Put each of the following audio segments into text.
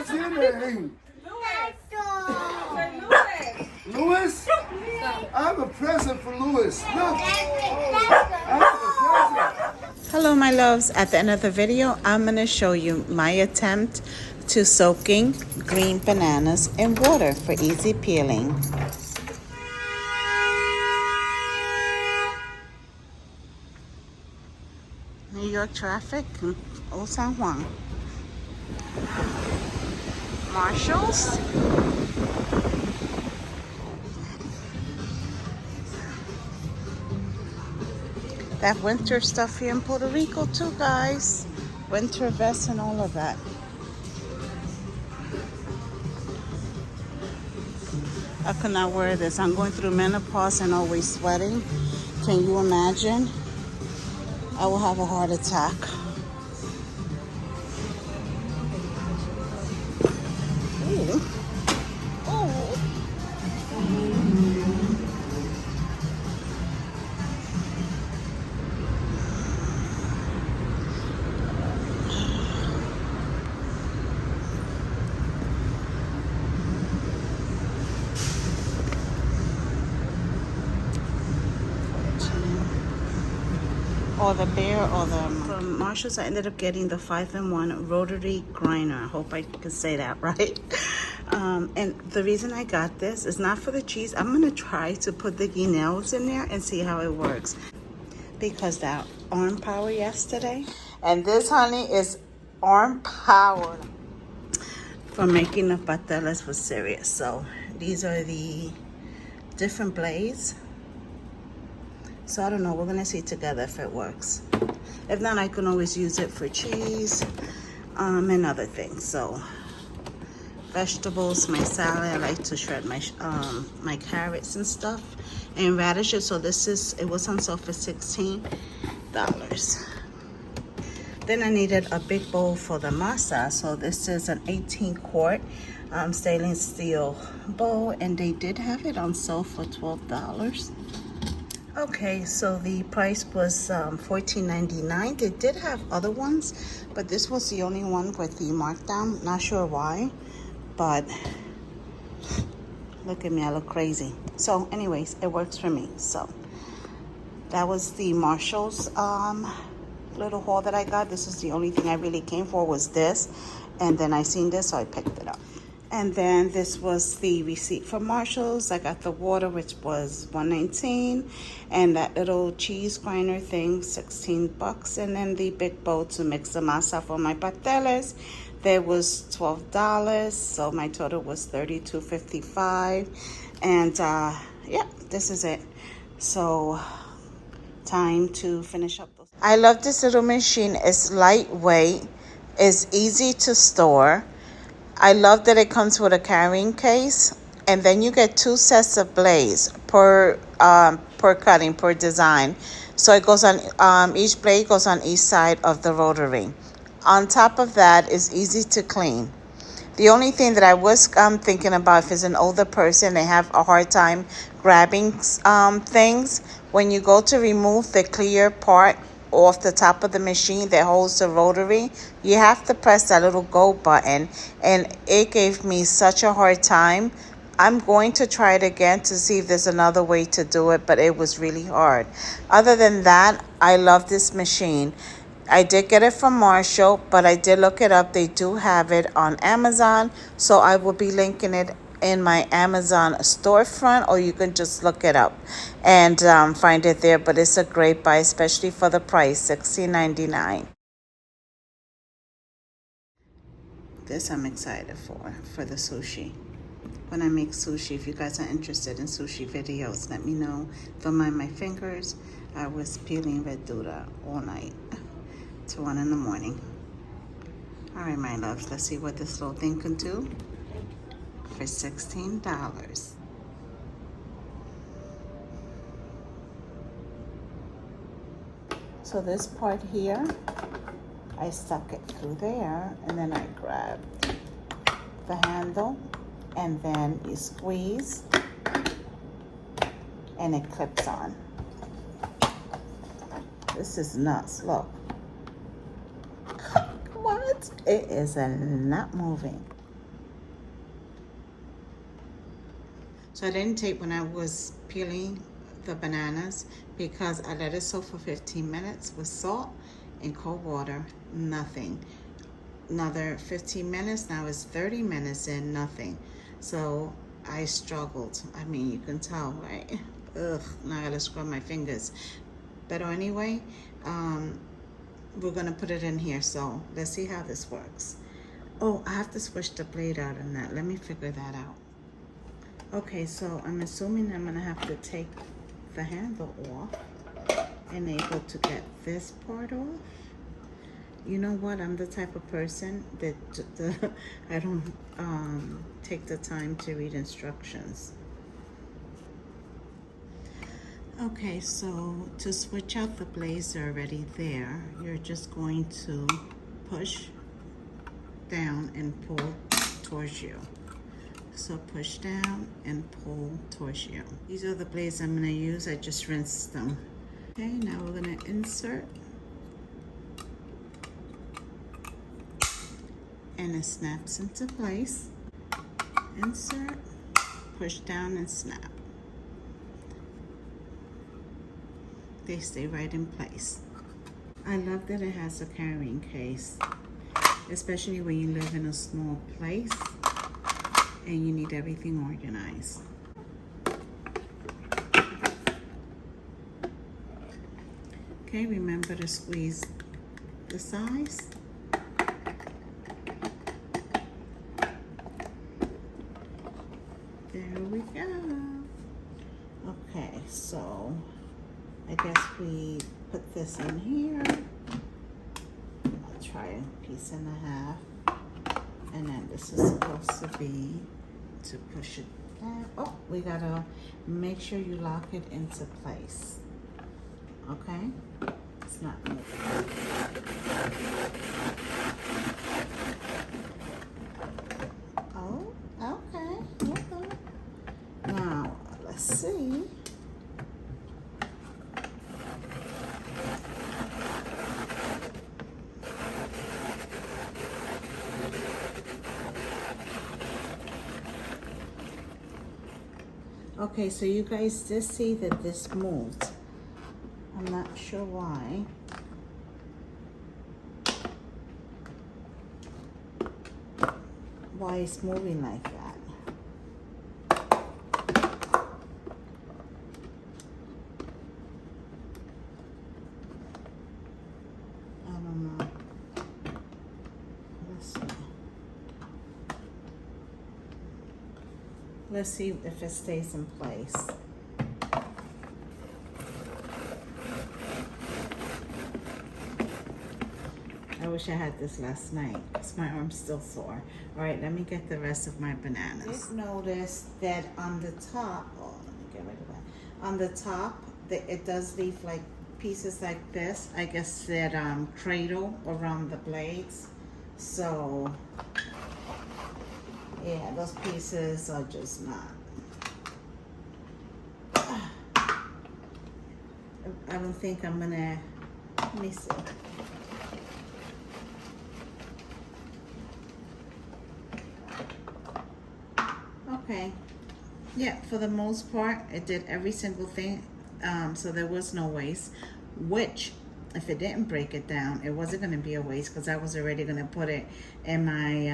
What's your name? Louis? I have a present for Louis. Look. I have a present. Hello my loves, at the end of the video I'm going to show you my attempt to soaking green bananas in water for easy peeling. New York traffic, Old San Juan. Marshalls. They have winter stuff here in Puerto Rico too, guys. Winter vests and all of that. I could not wear this. I'm going through menopause and always sweating. Can you imagine? I will have a heart attack. Ooh. Oh. Or the bear or the... From Marshalls, I ended up getting the 5-in-1 Rotary Grater. I hope I can say that right. And the reason I got this is not for the cheese. I'm going to try to put the guineos in there and see how it works. Because that arm power yesterday. And this, honey, is arm power. For making the pasteles was serious. So these are the different blades. So I don't know, we're gonna see together if it works. If not, I can always use it for cheese and other things. So vegetables, my salad, I like to shred my my carrots and stuff, and radishes. So this is, it was on sale for $16. Then I needed a big bowl for the masa. So this is an 18-quart stainless steel bowl, and they did have it on sale for $12. Okay, so the price was $14.99. They did have other ones, but this was the only one with the markdown. Not sure why, but look at me, I look crazy. So anyways, it works for me. So that was the Marshalls little haul that I got. This is the only thing I really came for, was this, and then I seen this, so I picked it up. And then this was the receipt from Marshalls. I got the water, which was $1.19, and that little cheese grinder thing, $16. And then the big bowl to mix the masa for my pasteles, there was $12. So my total was $32.55. And yeah, this is it. So time to finish up those. I love this little machine. It's lightweight, it's easy to store. I love that it comes with a carrying case, and then you get 2 sets of blades per cutting, per design. So it goes on, each blade goes on each side of the rotary. On top of that, it's easy to clean. The only thing that I was thinking about, if it's an older person, they have a hard time grabbing things. When you go to remove the clear part off the top of the machine that holds the rotary, you have to press that little go button, and it gave me such a hard time. I'm going to try it again to see if there's another way to do it, but it was really hard. Other than that, I love this machine. I did get it from Marshall, but I did look it up. They do have it on Amazon, so I will be linking it in my Amazon storefront, or you can just look it up and find it there. But it's a great buy, especially for the price, $16.99. This I'm excited for the sushi. When I make sushi, if you guys are interested in sushi videos, let me know. Don't mind my fingers. I was peeling verdura all night to 1 in the morning. All right, my loves, let's see what this little thing can do for $16. So this part here, I stuck it through there, and then I grabbed the handle, and then you squeeze and it clips on. This is nuts, look. What? It is not moving. So I didn't tape when I was peeling the bananas because I let it soak for 15 minutes with salt and cold water, nothing. Another 15 minutes, now it's 30 minutes and nothing. So I struggled. I mean, you can tell, right? Ugh, now I gotta scrub my fingers. But anyway, we're gonna put it in here, so let's see how this works. Oh, I have to switch the blade out in that. Let me figure that out. Okay, so I'm assuming I'm gonna have to take the handle off and able to get this part off. You know what? I'm the type of person that I don't take the time to read instructions. Okay, so to switch out the blades that are already there, you're just going to push down and pull towards you. So push down and pull towards you. These are the blades I'm gonna use. I just rinsed them. Okay, now we're gonna insert. And it snaps into place. Insert, push down and snap. They stay right in place. I love that it has a carrying case, especially when you live in a small place and you need everything organized. Okay, remember to squeeze the sides. There we go. Okay, so I guess we put this in here. I'll try a piece and a half. And then this is supposed to be to push it down. Oh, we gotta make sure you lock it into place. Okay? It's not moving. Oh, okay. Okay. Now, let's see. Okay, so you guys did see that this moved. I'm not sure why. Why it's moving like that. I don't know. Let's see. Let's see if it stays in place. I wish I had this last night because my arm's still sore. All right, let me get the rest of my bananas. Just notice that on the top, oh, let me get rid of that. On the top, it does leave like pieces like this. I guess that cradle around the blades. So yeah, those pieces are just not. I don't think I'm gonna, let me see. Okay, yeah, for the most part, it did every single thing, so there was no waste, which, if it didn't break it down, it wasn't going to be a waste because I was already going to put it in my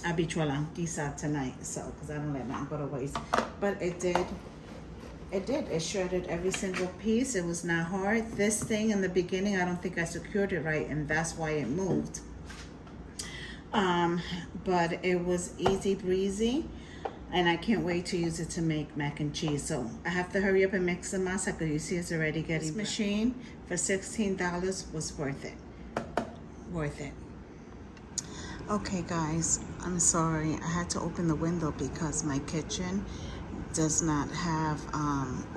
habichuela guisa tonight, so, because I don't let mine go to waste, but it did, it shredded every single piece. It was not hard. This thing in the beginning, I don't think I secured it right, and that's why it moved, but it was easy breezy. And I can't wait to use it to make mac and cheese. So I have to hurry up and mix the masa because you see it's already getting. This machine for $16 was worth it. Worth it. Okay guys, I'm sorry. I had to open the window because my kitchen does not have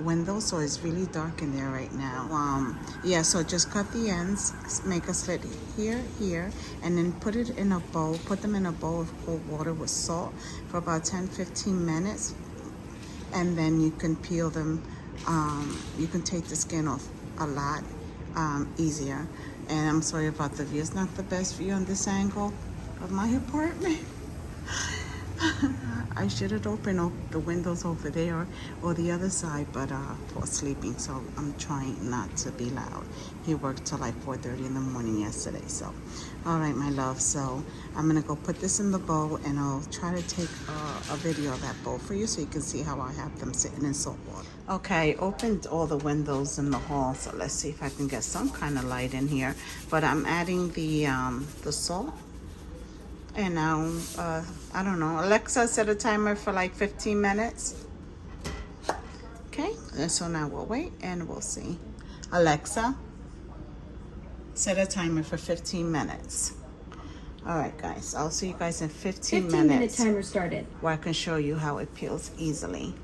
windows, so it's really dark in there right now. Yeah, so just cut the ends, make a slit here, and then put it in a bowl. Put them in a bowl of cold water with salt for about 10-15 minutes, and then you can peel them. You can take the skin off a lot easier. And I'm sorry about the view. It's not the best view on this angle of my apartment. I should have opened up the windows over there or the other side, but for sleeping, so I'm trying not to be loud. He worked till like 4:30 in the morning yesterday, so. All right, my love, so I'm gonna go put this in the bowl and I'll try to take a video of that bowl for you so you can see how I have them sitting in salt water. Okay, opened all the windows in the hall, so let's see if I can get some kind of light in here. But I'm adding the salt. And now, I don't know, Alexa set a timer for like 15 minutes. Okay, and so now we'll wait and we'll see. Alexa, set a timer for 15 minutes. All right, guys, I'll see you guys in 15 minutes. 15-minute timer started. Where I can show you how it peels easily.